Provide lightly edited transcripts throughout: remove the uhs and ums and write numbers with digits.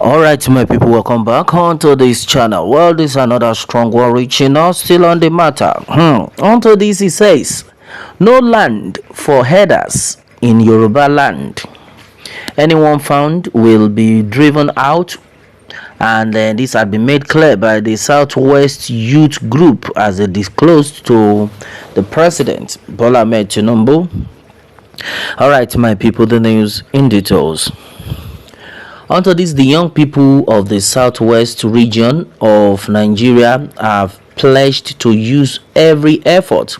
Alright, my people, welcome back onto this channel. Well, this is another strong one reaching us still on the matter. Onto this, he says, no land for herders in Yoruba land. Anyone found will be driven out, and this had been made clear by the Southwest Youth Group as they disclosed to the President, Bola Ahmed Tinubu. Alright, my people, the news in details. Onto this, the young people of the southwest region of Nigeria have pledged to use every effort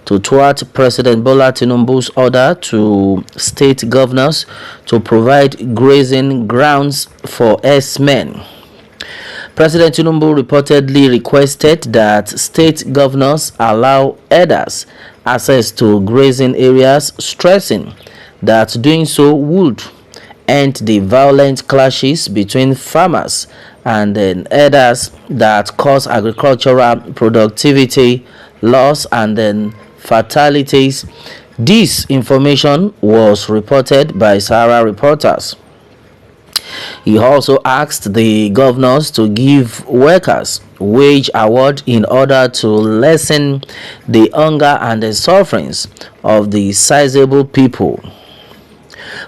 to thwart President Bola Tinubu's order to state governors to provide grazing grounds for S-men. President Tinubu reportedly requested that state governors allow herders access to grazing areas, stressing that doing so would end the violent clashes between farmers and herders that cause agricultural productivity loss and fatalities. This information was reported by Sahara reporters. He also asked the governors to give workers wage award in order to lessen the hunger and the sufferings of the sizable people.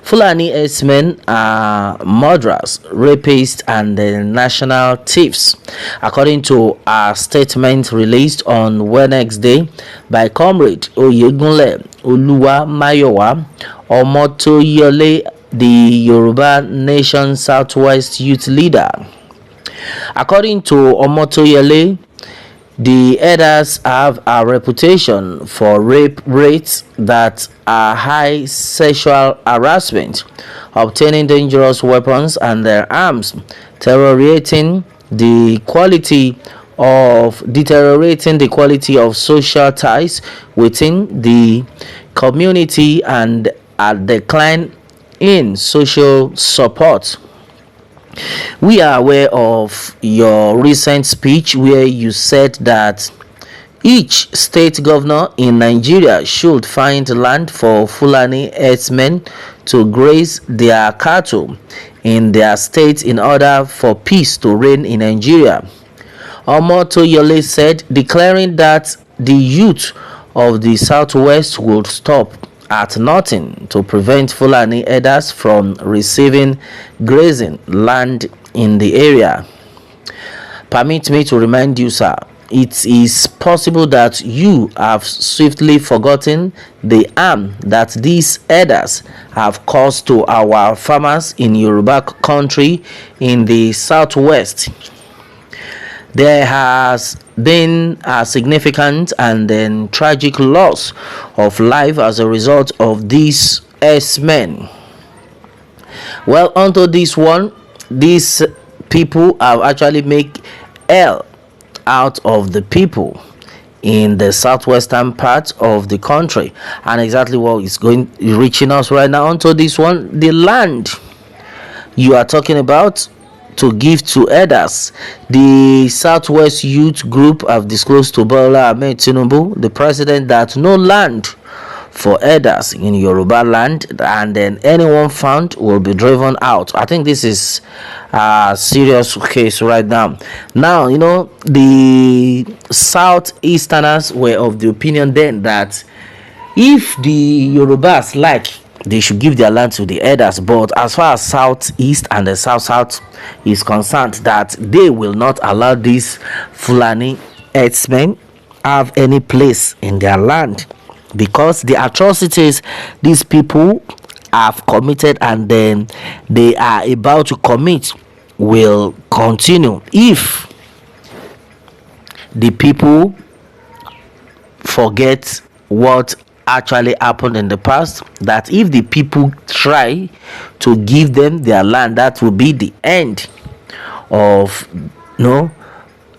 Fulani S-men are murderers, rapists, and national thieves, according to a statement released on Wednesday by Comrade Oyegunle Oluwa Mayowa Omotoyole, the Yoruba Nation Southwest Youth Leader. According to Omotoyole, the herders have a reputation for rape rates that are high, sexual harassment, obtaining dangerous weapons and their arms, deteriorating the quality of social ties within the community, and a decline in social support. We are aware of your recent speech where you said that each state governor in Nigeria should find land for Fulani herdsmen to graze their cattle in their state in order for peace to reign in Nigeria. Omotoyole said, declaring that the youth of the Southwest would stop at nothing to prevent Fulani herders from receiving grazing land in the area. Permit me to remind you, sir, it is possible that you have swiftly forgotten the harm that these herders have caused to our farmers in Yoruba country in the southwest. There has been a significant and tragic loss of life as a result of these S-men. Well, onto this one, these people have actually made hell out of the people in the southwestern part of the country, and exactly what is reaching us right now. Onto this one, the land you are talking about to give to herders, the Southwest Youth Group have disclosed to Bola Ahmed Tinubu, the president, that no land for herders in Yoruba land, and then anyone found will be driven out. I think this is a serious case right now. Now, the Southeasterners were of the opinion then that if the Yorubas they should give their land to the herders, but as far as southeast and the south is concerned, that they will not allow these Fulani herdsmen have any place in their land, because the atrocities these people have committed and then they are about to commit will continue if the people forget what actually happened in the past, that if the people try to give them their land, that will be the end of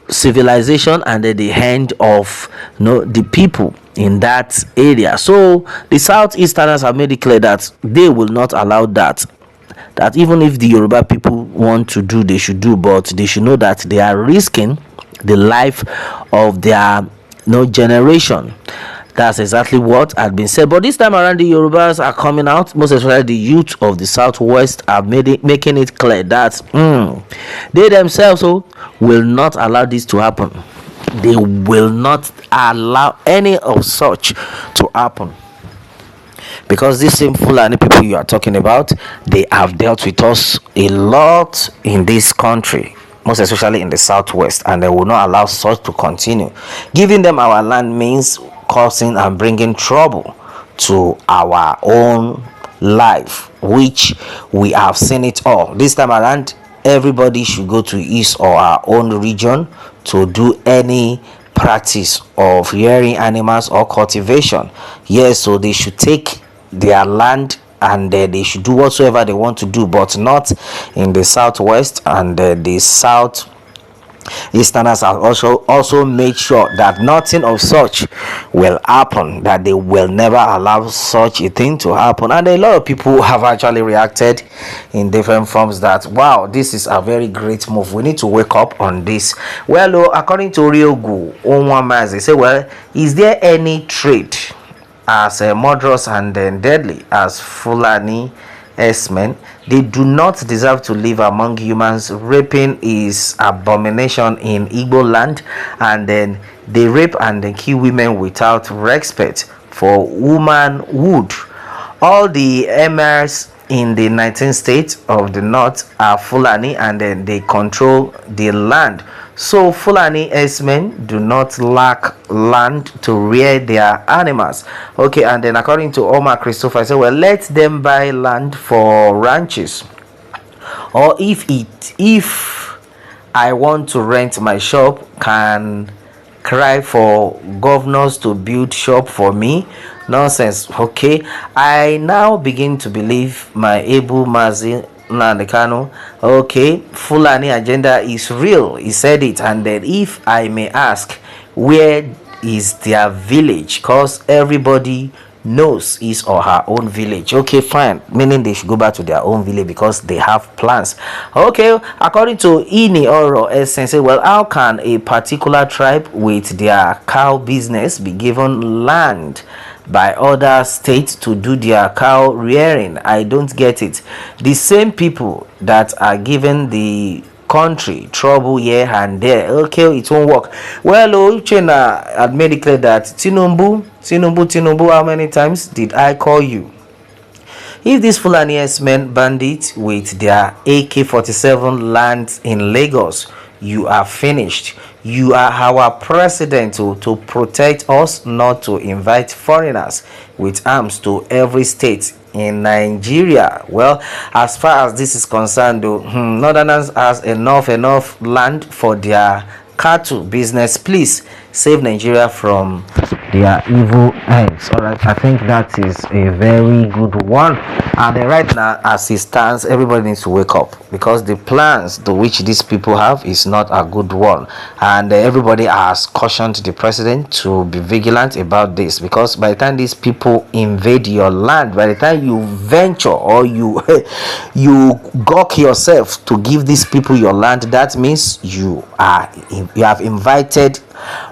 civilization and the end of the people in that area. So the Southeasterners have made it clear that they will not allow that even if the Yoruba people want to do, they should do, but they should know that they are risking the life of their generation. That's exactly what had been said. But this time around, the Yorubas are coming out, most especially the youth of the Southwest, are making it clear that they themselves will not allow this to happen. They will not allow any of such to happen. Because these same Fulani people you are talking about, they have dealt with us a lot in this country, most especially in the Southwest, and they will not allow such to continue. Giving them our land means causing and bringing trouble to our own life, which we have seen it all. This time around, everybody should go to his or our own region to do any practice of rearing animals or cultivation. Yes, so they should take their land and they should do whatsoever they want to do, but not in the Southwest. And the South Easterners have also made sure that nothing of such will happen, that they will never allow such a thing to happen. And a lot of people have actually reacted in different forms that, wow, this is a very great move, we need to wake up on this. Well, according to Ryogu Onwamaz, they say, well, is there any trade as murderous and deadly as Fulani S-men? They do not deserve to live among humans. Raping is abomination in Igbo land, and then they rape and then kill women without respect for womanhood. All the emirs in the 19 states of the north are Fulani, and then they control the land. So Fulani S-men do not lack land to rear their animals. Okay, and then according to Omar Christopher, I said, well, let them buy land for ranches. Or if I want to rent my shop, can cry for governors to build shop for me. Nonsense. Okay, I now begin to believe my able Mazi Nandekano. Okay, Fulani agenda is real, he said it. And then if I may ask, where is their village? Because everybody knows his or her own village. Okay, fine, meaning they should go back to their own village because they have plans. Okay, according to Ini Oro Essence, well, how can a particular tribe with their cow business be given land by other states to do their cow rearing? I don't get it. The same people that are given the country trouble here and there, okay, it won't work. Well, Uchenna had made it clear that Tinubu, how many times did I call you? If these Fulani men bandits with their AK-47 lands in Lagos, you are finished. You are our president to protect us, not to invite foreigners with arms to every state in Nigeria. Well, as far as this is concerned, though, Northerners has enough land for their cattle business. Please save Nigeria from their evil ends. All right, I think that is a very good one. And right now, as it stands, everybody needs to wake up, because the plans to which these people have is not a good one. And everybody has cautioned the president to be vigilant about this, because by the time these people invade your land, by the time you venture or you you gawk yourself to give these people your land, that means you have invited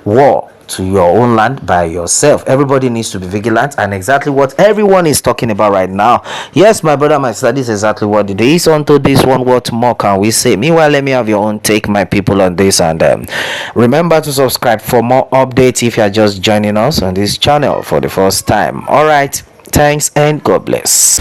war to your own land by yourself. Everybody needs to be vigilant, and exactly what everyone is talking about right now. Yes, my brother, my sister, this is exactly what it is. Onto this one, what more can we say? Meanwhile, let me have your own take, my people, on this. And remember to subscribe for more updates if you are just joining us on this channel for the first time. All right, thanks and God bless.